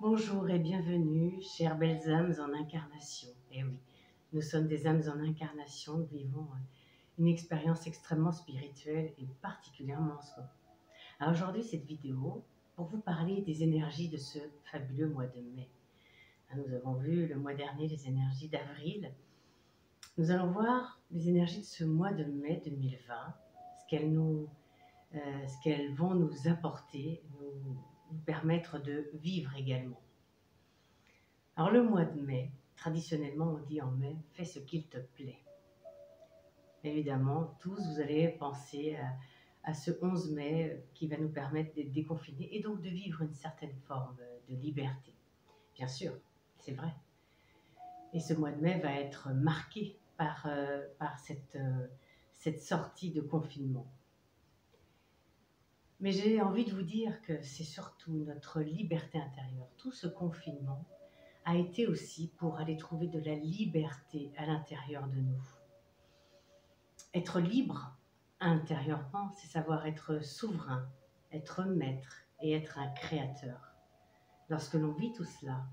Bonjour et bienvenue, chères belles âmes en incarnation. Eh oui, nous sommes des âmes en incarnation, nous vivons une expérience extrêmement spirituelle et particulièrement en ce moment. Alors aujourd'hui, cette vidéo, pour vous parler des énergies de ce fabuleux mois de mai. Nous avons vu le mois dernier les énergies d'avril. Nous allons voir les énergies de ce mois de mai 2020, ce qu'elles vont nous apporter, nous permettre de vivre également. Alors le mois de mai, traditionnellement on dit en mai, fais ce qu'il te plaît. Évidemment, tous vous allez penser à ce 11 mai qui va nous permettre d'être déconfinés et donc de vivre une certaine forme de liberté. Bien sûr, c'est vrai. Et ce mois de mai va être marqué par cette sortie de confinement. Mais j'ai envie de vous dire que c'est surtout notre liberté intérieure. Tout ce confinement a été aussi pour aller trouver de la liberté à l'intérieur de nous. Être libre intérieurement, c'est savoir être souverain, être maître et être un créateur. Lorsque l'on vit tout cela,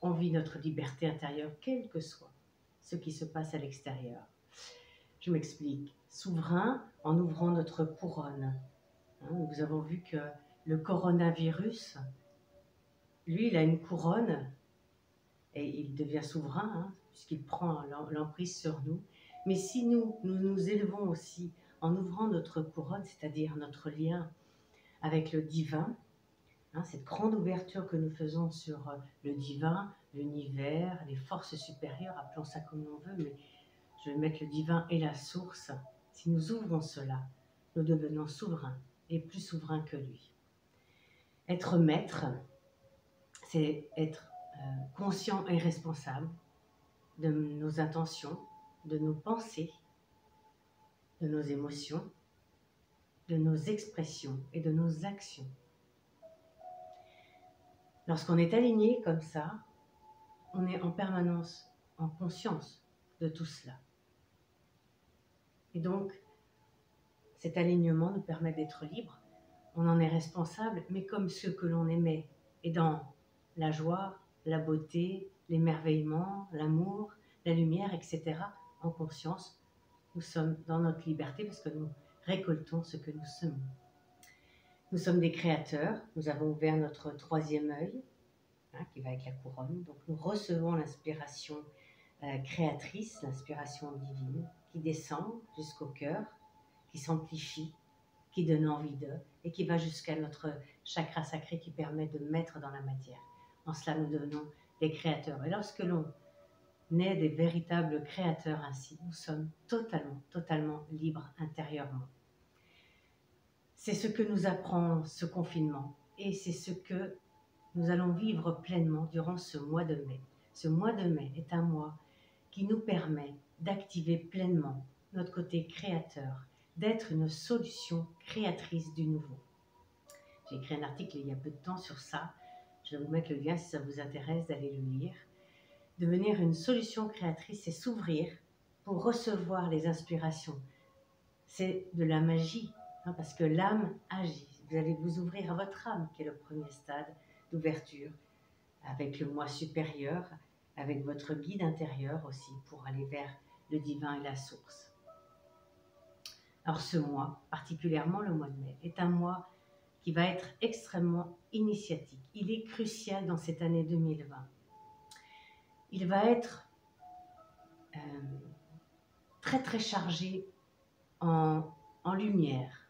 on vit notre liberté intérieure, quel que soit ce qui se passe à l'extérieur. Je m'explique. Souverain en ouvrant notre couronne. Nous avons vu que le coronavirus, lui, il a une couronne et il devient souverain, puisqu'il prend l'emprise sur nous. Mais si nous nous élevons aussi en ouvrant notre couronne, c'est-à-dire notre lien avec le divin, cette grande ouverture que nous faisons sur le divin, l'univers, les forces supérieures, appelons ça comme l'on veut, mais je vais mettre le divin et la source. Si nous ouvrons cela, nous devenons souverains et plus souverains que lui. Être maître, c'est être conscient et responsable de nos intentions, de nos pensées, de nos émotions, de nos expressions et de nos actions. Lorsqu'on est aligné comme ça, on est en permanence en conscience de tout cela. Et donc, cet alignement nous permet d'être libre. On en est responsable, mais comme ce que l'on aimait. Et dans la joie, la beauté, l'émerveillement, l'amour, la lumière, etc., en conscience, nous sommes dans notre liberté parce que nous récoltons ce que nous semons. Nous sommes des créateurs, nous avons ouvert notre troisième œil, qui va avec la couronne. Donc nous recevons l'inspiration créatrice, l'inspiration divine, qui descend jusqu'au cœur, qui s'amplifie, qui donne envie d'eux, et qui va jusqu'à notre chakra sacré qui permet de mettre dans la matière. En cela, nous devenons des créateurs. Et lorsque l'on est des véritables créateurs ainsi, nous sommes totalement libres intérieurement. C'est ce que nous apprend ce confinement, et c'est ce que nous allons vivre pleinement durant ce mois de mai. Ce mois de mai est un mois qui nous permet d'activer pleinement notre côté créateur, d'être une solution créatrice du nouveau. J'ai écrit un article il y a peu de temps sur ça. Je vais vous mettre le lien si ça vous intéresse d'aller le lire. Devenir une solution créatrice, c'est s'ouvrir pour recevoir les inspirations. C'est de la magie, parce que l'âme agit. Vous allez vous ouvrir à votre âme, qui est le premier stade d'ouverture, avec le moi supérieur, avec votre guide intérieur aussi, pour aller vers le divin et la source. Alors ce mois, particulièrement le mois de mai, est un mois qui va être extrêmement initiatique. Il est crucial dans cette année 2020. Il va être très chargé en lumière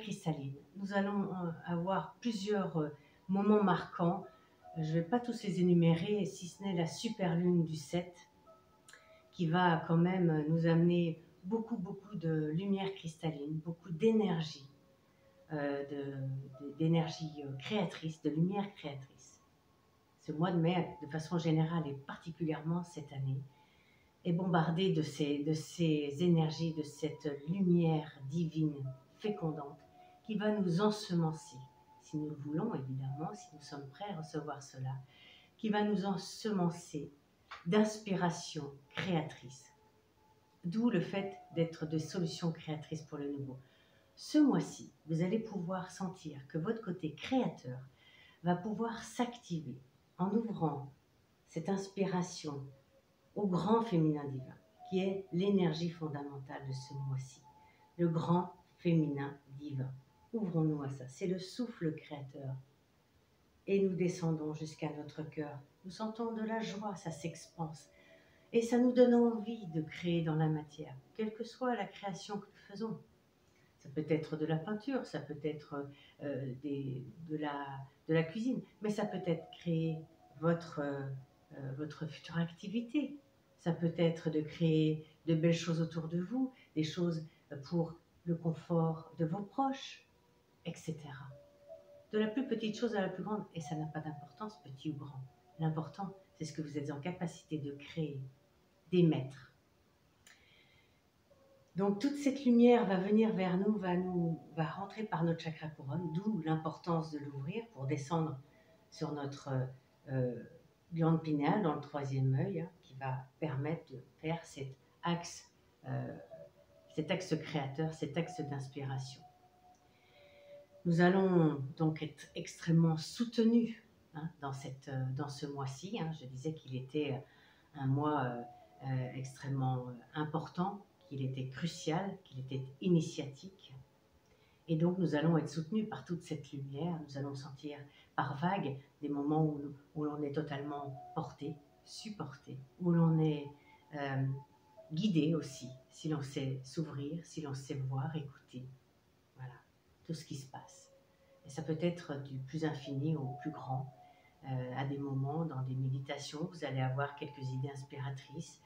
cristalline. Nous allons avoir plusieurs moments marquants. Je ne vais pas tous les énumérer, si ce n'est la super lune du 7, qui va quand même nous amener beaucoup de lumière cristalline, beaucoup d'énergie, d'énergie créatrice, de lumière créatrice. Ce mois de mai, de façon générale et particulièrement cette année, est bombardé de ces énergies, de cette lumière divine fécondante qui va nous ensemencer, si nous le voulons évidemment, si nous sommes prêts à recevoir cela, qui va nous ensemencer d'inspiration créatrice. D'où le fait d'être des solutions créatrices pour le nouveau. ce mois-ci, vous allez pouvoir sentir que votre côté créateur va pouvoir s'activer en ouvrant cette inspiration au grand féminin divin, qui est l'énergie fondamentale de ce mois-ci, le grand féminin divin. Ouvrons-nous à ça, c'est le souffle créateur. Et nous descendons jusqu'à notre cœur. Nous sentons de la joie, ça s'expanse. Et ça nous donne envie de créer dans la matière, quelle que soit la création que nous faisons. Ça peut être de la peinture, ça peut être de la cuisine, mais ça peut être créer votre future activité. Ça peut être de créer de belles choses autour de vous, des choses pour le confort de vos proches, etc. De la plus petite chose à la plus grande, et ça n'a pas d'importance, petit ou grand. L'important, c'est ce que vous êtes en capacité de créer, d'émettre. Donc toute cette lumière va venir vers nous, va rentrer par notre chakra couronne, d'où l'importance de l'ouvrir pour descendre sur notre glande pinéale dans le troisième œil, hein, qui va permettre de faire cet axe créateur, cet axe d'inspiration. Nous allons donc être extrêmement soutenus hein, dans ce mois-ci. Hein. Je disais qu'il était un mois extrêmement important, qu'il était crucial, qu'il était initiatique. Et donc nous allons être soutenus par toute cette lumière. Nous allons sentir par vagues des moments où l'on est totalement porté, supporté, où l'on est guidé aussi, si l'on sait s'ouvrir, si l'on sait voir, écouter. Voilà, tout ce qui se passe. Et ça peut être du plus infini au plus grand. À des moments, dans des méditations, vous allez avoir quelques idées inspiratrices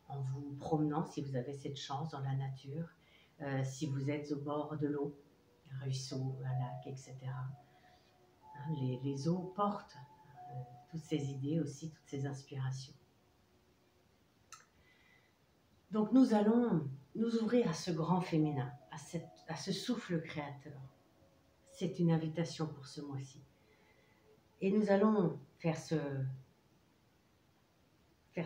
en vous promenant, si vous avez cette chance, dans la nature, si vous êtes au bord de l'eau, un ruisseau, un lac, etc. Hein, les eaux portent toutes ces idées aussi, toutes ces inspirations. Donc nous allons nous ouvrir à ce grand féminin, à ce souffle créateur. C'est une invitation pour ce mois-ci. Et nous allons faire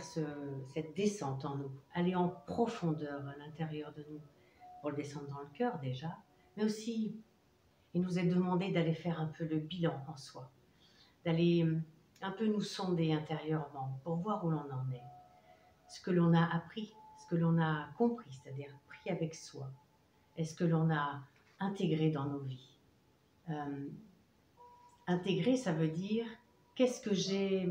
cette descente en nous, aller en profondeur à l'intérieur de nous, pour le descendre dans le cœur déjà, mais aussi, il nous est demandé d'aller faire un peu le bilan en soi, d'aller un peu nous sonder intérieurement pour voir où l'on en est, ce que l'on a appris, ce que l'on a compris, c'est-à-dire pris avec soi, est-ce que l'on a intégré dans nos vies. Intégrer, ça veut dire qu'est-ce que j'ai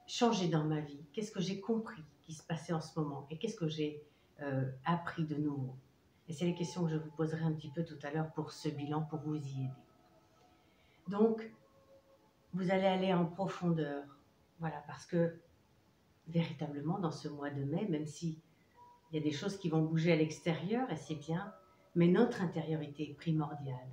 changé dans ma vie, qu'est-ce que j'ai compris qui se passait en ce moment et qu'est-ce que j'ai appris de nouveau. Et c'est les questions que je vous poserai un petit peu tout à l'heure pour ce bilan, pour vous y aider. Donc, vous allez aller en profondeur, voilà, parce que véritablement dans ce mois de mai, même si il y a des choses qui vont bouger à l'extérieur et c'est bien, mais notre intériorité est primordiale.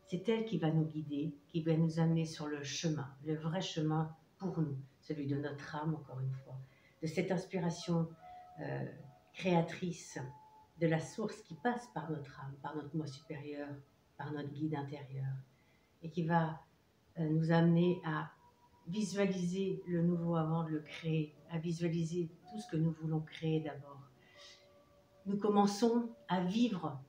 C'est elle qui va nous guider, qui va nous amener sur le chemin, le vrai chemin pour nous, celui de notre âme, encore une fois, de cette inspiration créatrice, de la source qui passe par notre âme, par notre moi supérieur, par notre guide intérieur, et qui va nous amener à visualiser le nouveau avant de le créer, à visualiser tout ce que nous voulons créer d'abord. Nous commençons à vivre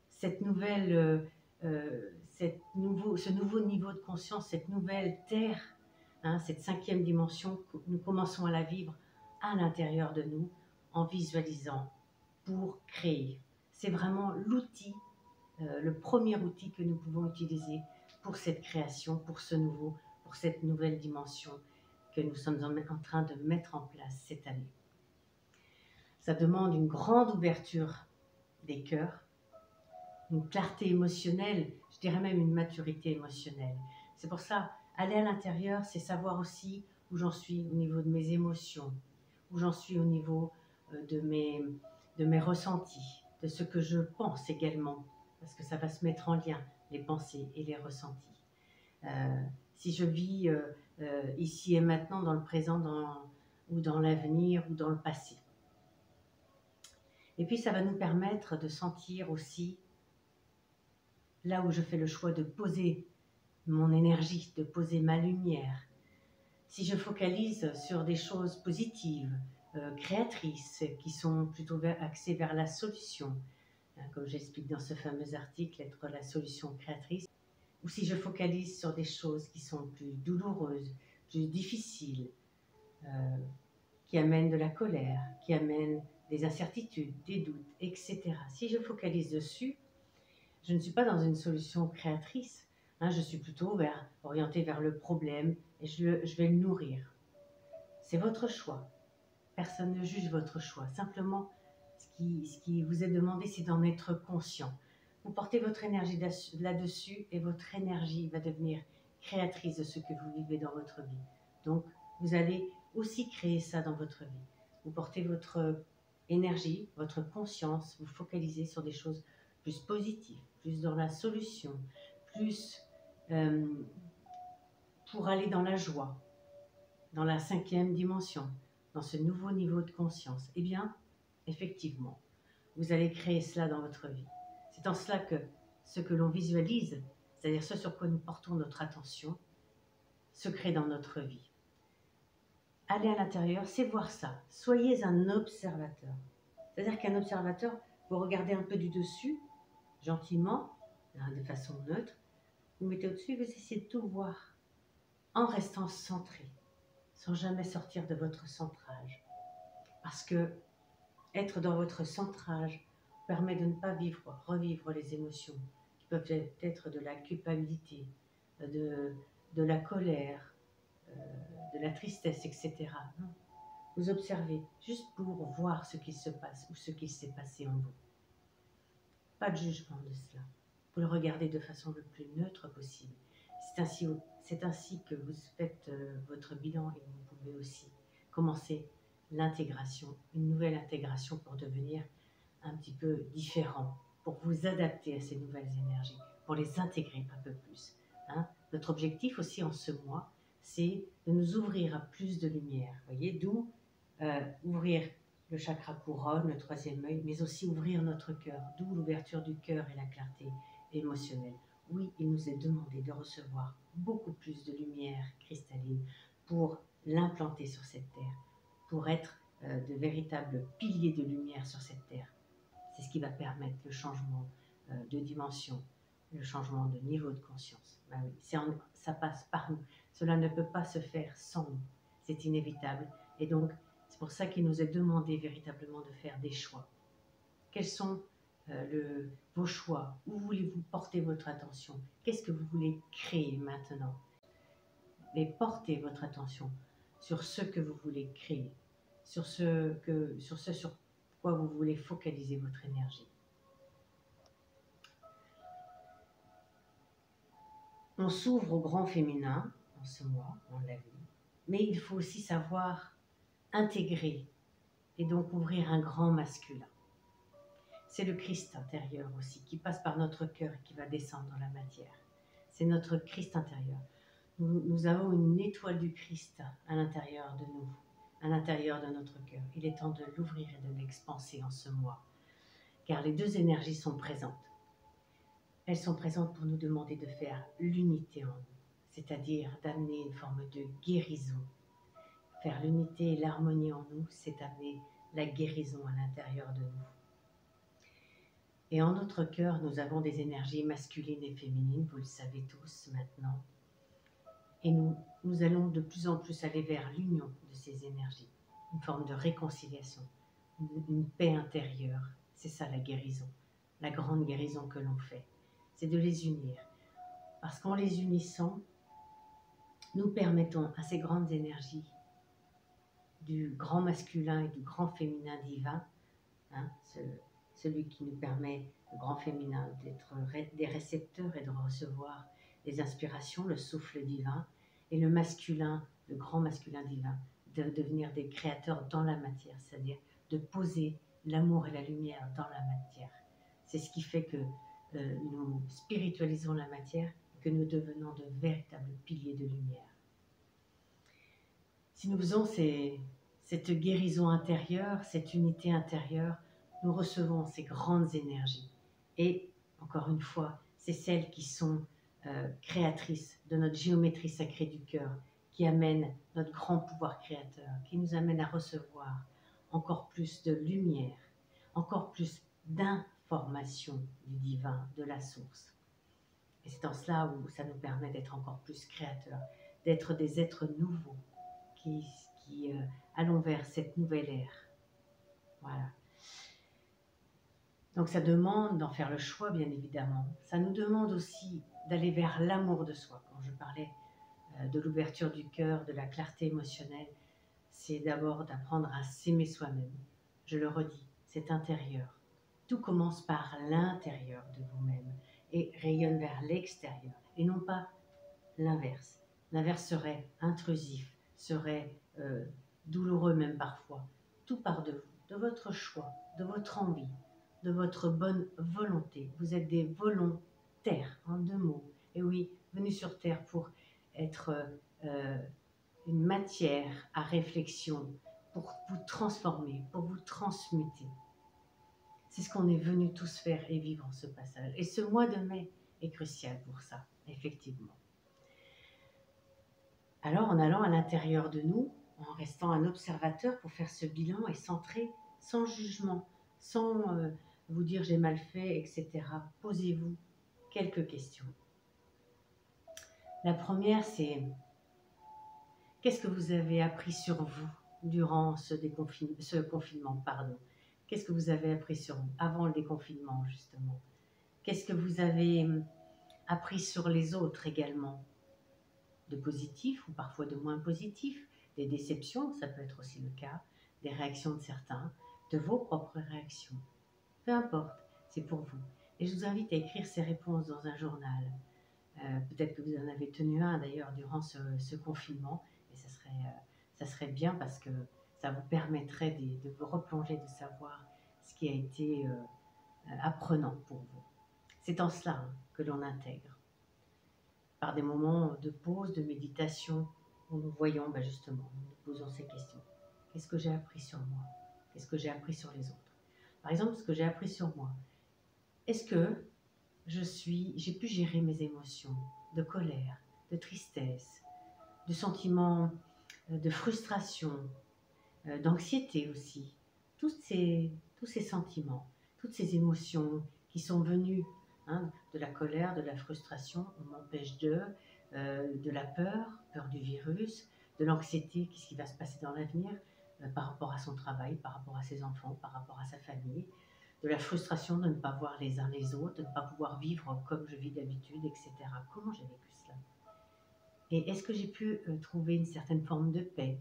cette nouvelle... ce nouveau niveau de conscience, cette nouvelle terre, hein, cette 5e dimension, nous commençons à la vivre à l'intérieur de nous en visualisant pour créer. C'est vraiment l'outil, le premier outil que nous pouvons utiliser pour cette création, pour ce nouveau, pour cette nouvelle dimension que nous sommes en train de mettre en place cette année. Ça demande une grande ouverture des cœurs, une clarté émotionnelle, je dirais même une maturité émotionnelle. C'est pour ça, aller à l'intérieur, c'est savoir aussi où j'en suis au niveau de mes émotions, où j'en suis au niveau de mes ressentis, de ce que je pense également, parce que ça va se mettre en lien, les pensées et les ressentis. Si je vis ici et maintenant, dans le présent, ou dans l'avenir, ou dans le passé. Et puis ça va nous permettre de sentir aussi là où je fais le choix de poser mon énergie, de poser ma lumière. Si je focalise sur des choses positives, créatrices, qui sont plutôt axées vers la solution, hein, comme j'explique dans ce fameux article, être la solution créatrice, ou si je focalise sur des choses qui sont plus douloureuses, plus difficiles, qui amènent de la colère, qui amènent des incertitudes, des doutes, etc. Si je focalise dessus, je ne suis pas dans une solution créatrice, hein, je suis plutôt orientée vers le problème et je vais le nourrir. C'est votre choix. Personne ne juge votre choix. Simplement, ce qui vous est demandé, c'est d'en être conscient. Vous portez votre énergie là-dessus et votre énergie va devenir créatrice de ce que vous vivez dans votre vie. Donc, vous allez aussi créer ça dans votre vie. Vous portez votre énergie, votre conscience, vous focalisez sur des choses plus positives, plus dans la solution, plus pour aller dans la joie, dans la 5e dimension, dans ce nouveau niveau de conscience. Eh bien, effectivement, vous allez créer cela dans votre vie. C'est en cela que ce que l'on visualise, c'est-à-dire ce sur quoi nous portons notre attention, se crée dans notre vie. Aller à l'intérieur, c'est voir ça. Soyez un observateur. C'est-à-dire qu'un observateur, vous regardez un peu du dessus, gentiment, de façon neutre, vous mettez au-dessus et vous essayez de tout voir, en restant centré, sans jamais sortir de votre centrage. Parce que être dans votre centrage permet de ne pas revivre les émotions qui peuvent être de la culpabilité, de la colère, de la tristesse, etc. Non. Vous observez juste pour voir ce qui se passe ou ce qui s'est passé en vous. Pas de jugement de cela. Vous le regardez de façon le plus neutre possible. C'est ainsi que vous faites votre bilan et vous pouvez aussi commencer l'intégration, une nouvelle intégration pour devenir un petit peu différent, pour vous adapter à ces nouvelles énergies, pour les intégrer un peu plus. Hein. Notre objectif aussi en ce mois, c'est de nous ouvrir à plus de lumière. Voyez, d'où ouvrir le chakra couronne, le 3e œil, mais aussi ouvrir notre cœur, d'où l'ouverture du cœur et la clarté émotionnelle. Oui, il nous est demandé de recevoir beaucoup plus de lumière cristalline pour l'implanter sur cette terre, pour être de véritables piliers de lumière sur cette terre. C'est ce qui va permettre le changement de dimension, le changement de niveau de conscience. Ben oui, ça passe par nous. Cela ne peut pas se faire sans nous. C'est inévitable. Et donc, c'est pour ça qu'il nous est demandé véritablement de faire des choix. Quels sont vos choix? Où voulez-vous porter votre attention? Qu'est-ce que vous voulez créer maintenant? Mais portez votre attention sur ce que vous voulez créer, sur ce sur quoi vous voulez focaliser votre énergie. On s'ouvre au grand féminin en ce mois, on l'a vu, mais il faut aussi savoir intégrer et donc ouvrir un grand masculin. C'est le Christ intérieur aussi qui passe par notre cœur et qui va descendre dans la matière. C'est notre Christ intérieur. Nous avons une étoile du Christ à l'intérieur de nous, à l'intérieur de notre cœur. Il est temps de l'ouvrir et de l'expanser en ce mois, car les deux énergies sont présentes. Elles sont présentes pour nous demander de faire l'unité en nous, c'est-à-dire d'amener une forme de guérison. Faire l'unité et l'harmonie en nous, c'est amener la guérison à l'intérieur de nous. Et en notre cœur, nous avons des énergies masculines et féminines, vous le savez tous maintenant. Et nous allons de plus en plus aller vers l'union de ces énergies, une forme de réconciliation, une paix intérieure. C'est ça la guérison, la grande guérison que l'on fait. C'est de les unir. Parce qu'en les unissant, nous permettons à ces grandes énergies du grand masculin et du grand féminin divin, hein, celui qui nous permet, le grand féminin, d'être des récepteurs et de recevoir les inspirations, le souffle divin, et le masculin, le grand masculin divin, de devenir des créateurs dans la matière, c'est-à-dire de poser l'amour et la lumière dans la matière. C'est ce qui fait que nous spiritualisons la matière et que nous devenons de véritables piliers de lumière. Si nous faisons cette guérison intérieure, cette unité intérieure, nous recevons ces grandes énergies. Et, encore une fois, c'est celles qui sont créatrices de notre géométrie sacrée du cœur, qui amènent notre grand pouvoir créateur, qui nous amène à recevoir encore plus de lumière, encore plus d'information du divin, de la source. Et c'est en cela où ça nous permet d'être encore plus créateurs, d'être des êtres nouveaux qui allons vers cette nouvelle ère. Voilà. Donc ça demande d'en faire le choix, bien évidemment. Ça nous demande aussi d'aller vers l'amour de soi. Quand je parlais de l'ouverture du cœur, de la clarté émotionnelle, c'est d'abord d'apprendre à s'aimer soi-même. Je le redis, c'est intérieur. Tout commence par l'intérieur de vous-même et rayonne vers l'extérieur et non pas l'inverse. L'inverse serait intrusif, serait douloureux même parfois. Tout part de vous, de votre choix, de votre envie, de votre bonne volonté. Vous êtes des volontaires, en 2 mots. Et oui, venus sur Terre pour être une matière à réflexion, pour vous transformer, pour vous transmuter. C'est ce qu'on est venus tous faire et vivre en ce passage. Et ce mois de mai est crucial pour ça, effectivement. Alors, en allant à l'intérieur de nous, en restant un observateur pour faire ce bilan et centrer sans jugement, sans vous dire j'ai mal fait, etc. Posez-vous quelques questions. La première, c'est qu'est-ce que vous avez appris sur vous durant ce confinement, Qu'est-ce que vous avez appris sur vous avant le déconfinement, justement? Qu'est-ce que vous avez appris sur les autres également? De positif ou parfois de moins positif, des déceptions, ça peut être aussi le cas, des réactions de certains, de vos propres réactions. Peu importe, c'est pour vous. Et je vous invite à écrire ces réponses dans un journal. Peut-être que vous en avez tenu un d'ailleurs durant ce confinement, et ça serait bien parce que ça vous permettrait de vous replonger, de savoir ce qui a été apprenant pour vous. C'est en cela que l'on intègre. Par des moments de pause, de méditation, où nous voyons justement, nous posons ces questions. Qu'est-ce que j'ai appris sur moi? Qu'est-ce que j'ai appris sur les autres? Par exemple, ce que j'ai appris sur moi. Est-ce que j'ai pu gérer mes émotions de colère, de tristesse, de sentiments de frustration, d'anxiété aussi? Tous ces sentiments, toutes ces émotions qui sont venues de la colère, de la frustration, on m'empêche de la peur du virus, de l'anxiété, qu'est-ce qui va se passer dans l'avenir par rapport à son travail, par rapport à ses enfants, par rapport à sa famille, de la frustration de ne pas voir les uns les autres, de ne pas pouvoir vivre comme je vis d'habitude, etc. Comment j'ai vécu cela? Et est-ce que j'ai pu trouver une certaine forme de paix,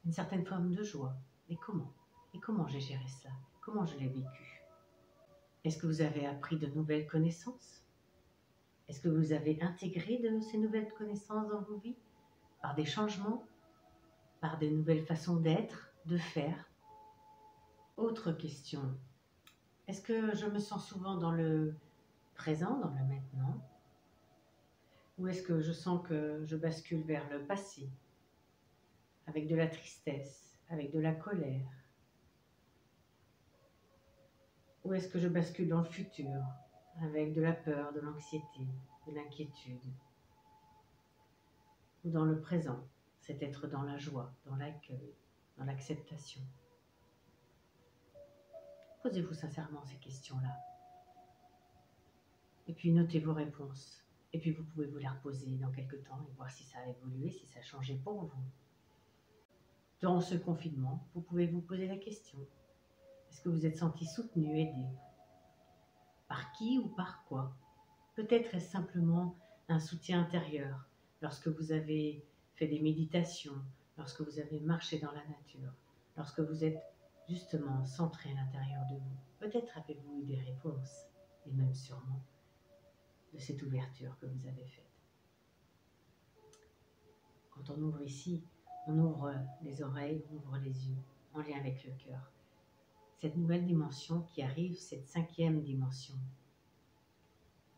une certaine forme de joie? Et comment? Et comment j'ai géré cela? Comment je l'ai vécu? Est-ce que vous avez appris de nouvelles connaissances? Est-ce que vous avez intégré de ces nouvelles connaissances dans vos vies? Par des changements? Par des nouvelles façons d'être, de faire? Autre question. Est-ce que je me sens souvent dans le présent, dans le maintenant? Ou est-ce que je sens que je bascule vers le passé, avec de la tristesse, avec de la colère? Ou est-ce que je bascule dans le futur, avec de la peur, de l'anxiété, de l'inquiétude? Ou dans le présent, c'est être dans la joie, dans l'accueil, dans l'acceptation? Posez-vous sincèrement ces questions-là. Et puis notez vos réponses. Et puis vous pouvez vous les reposer dans quelques temps et voir si ça a évolué, si ça a changé pour vous. Durant ce confinement, vous pouvez vous poser la question. Est-ce que vous êtes senti soutenu, aidé? Par qui ou par quoi? Peut-être est-ce simplement un soutien intérieur lorsque vous avez fait des méditations, lorsque vous avez marché dans la nature, lorsque vous êtes justement centré à l'intérieur de vous. Peut-être avez-vous eu des réponses, et même sûrement, de cette ouverture que vous avez faite. Quand on ouvre ici, on ouvre les oreilles, on ouvre les yeux, en lien avec le cœur. Cette nouvelle dimension qui arrive, cette 5e dimension,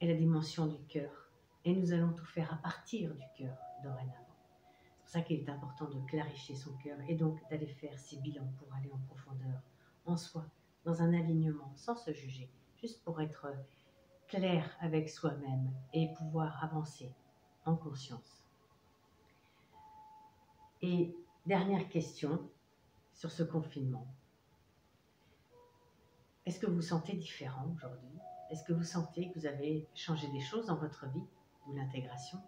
est la dimension du cœur. Et nous allons tout faire à partir du cœur dorénavant. C'est pour ça qu'il est important de clarifier son cœur et donc d'aller faire ces bilans pour aller en profondeur, en soi, dans un alignement, sans se juger, juste pour être clair avec soi-même et pouvoir avancer en conscience. Et dernière question sur ce confinement. Est-ce que vous vous sentez différent aujourd'hui? Est-ce que vous sentez que vous avez changé des choses dans votre vie, ou l'intégration,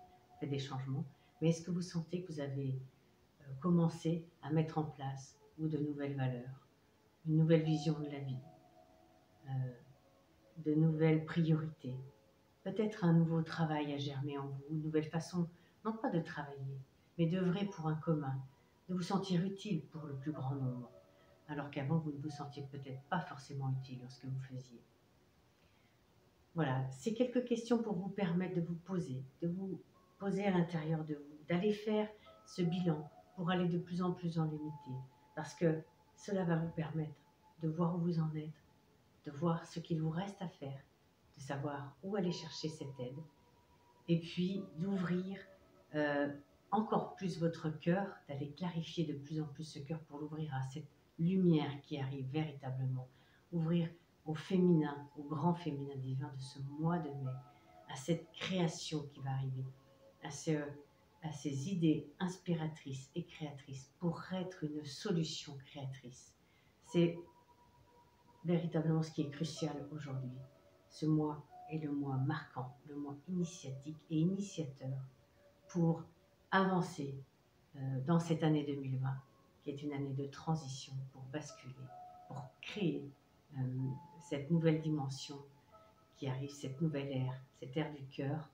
fait des changements? Mais est-ce que vous sentez que vous avez commencé à mettre en place ou de nouvelles valeurs, une nouvelle vision de la vie, de nouvelles priorités, peut-être un nouveau travail à germer en vous, une nouvelle façon, non pas de travailler, mais d'œuvrer pour un commun, de vous sentir utile pour le plus grand nombre, alors qu'avant vous ne vous sentiez peut-être pas forcément utile dans ce que vous faisiez. Voilà, c'est quelques questions pour vous permettre de vous poser à l'intérieur de vous, d'aller faire ce bilan pour aller de plus en plus en l'unité, parce que cela va vous permettre de voir où vous en êtes, de voir ce qu'il vous reste à faire, de savoir où aller chercher cette aide, et puis d'ouvrir encore plus votre cœur, d'aller clarifier de plus en plus ce cœur pour l'ouvrir à cette lumière qui arrive véritablement, ouvrir au féminin, au grand féminin divin de ce mois de mai, à cette création qui va arriver, à ces idées inspiratrices et créatrices pour être une solution créatrice. C'est véritablement ce qui est crucial aujourd'hui. Ce mois est le mois marquant, le mois initiatique et initiateur pour avancer dans cette année 2020, qui est une année de transition pour basculer, pour créer cette nouvelle dimension qui arrive, cette nouvelle ère, cette ère du cœur,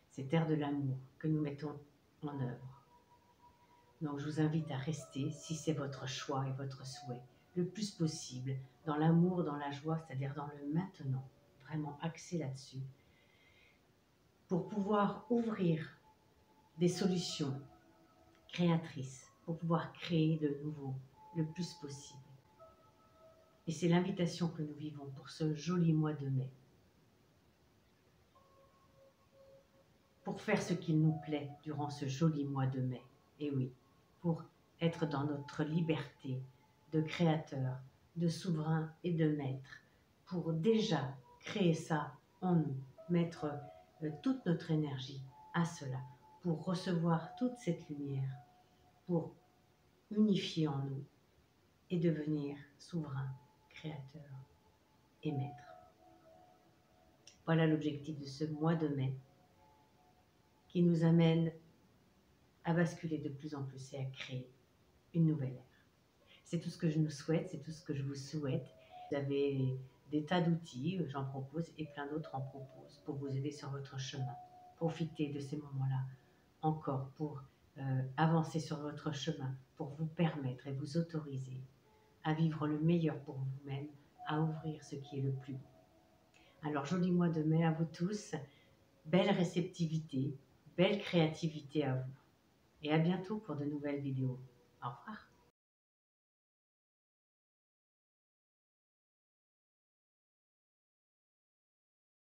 cette ère de l'amour que nous mettons en œuvre. Donc je vous invite à rester, si c'est votre choix et votre souhait, le plus possible dans l'amour, dans la joie, c'est-à-dire dans le maintenant, vraiment axé là-dessus, pour pouvoir ouvrir des solutions créatrices, pour pouvoir créer de nouveau le plus possible. Et c'est l'invitation que nous vivons pour ce joli mois de mai. Pour faire ce qu'il nous plaît durant ce joli mois de mai. Et oui, pour être dans notre liberté de créateur, de souverain et de maître, pour déjà créer ça en nous, mettre toute notre énergie à cela, pour recevoir toute cette lumière, pour unifier en nous et devenir souverain, créateur et maître. Voilà l'objectif de ce mois de mai qui nous amène à basculer de plus en plus et à créer une nouvelle ère. C'est tout ce que je nous souhaite, c'est tout ce que je vous souhaite. Vous avez des tas d'outils, j'en propose, et plein d'autres en proposent pour vous aider sur votre chemin. Profitez de ces moments-là encore pour avancer sur votre chemin, pour vous permettre et vous autoriser à vivre le meilleur pour vous-même, à ouvrir ce qui est le plus beau. Alors, joli mois de mai à vous tous, belle réceptivité, belle créativité à vous. Et à bientôt pour de nouvelles vidéos. Au revoir.